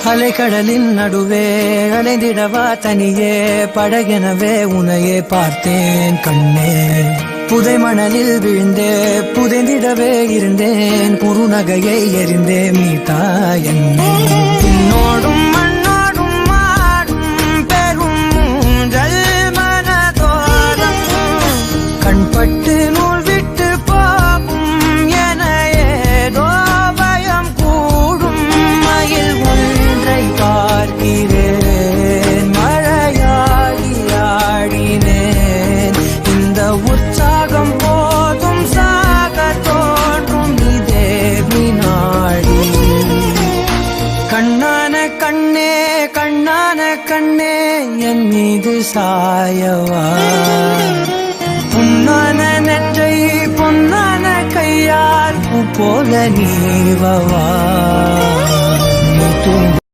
அலைக்கடலின் நடுவே அலைந்திடவா தனியே படகெனவே உனையே பார்த்தேன் கண்ணே. புதை மணலில் விழுந்தே புதைந்திடவே இருந்தேன் குறுநகையை எறிந்தே மீட்டா என்னே. உன்னோடும் மண்ணோடும் மாடும் பெரும் மூஞ்சல் மனதோரம் கண்பட்டு நூல் விட்டு போகும் என ஏதோ பயம் கூடும். மயில் ஒன்றை பார்க்கிறேன் மழையாகி ஆடினேன். இந்த உற்சாகம் போதும் சாக தோன்றும் இதே வினாடி. கண்ணான கண்ணே கண்ணான கண்ணே என் மீது சாயவா. பொன்னான நெற்றை பொன்னான கையால் பூ போல நீவவா. நீ தூங்க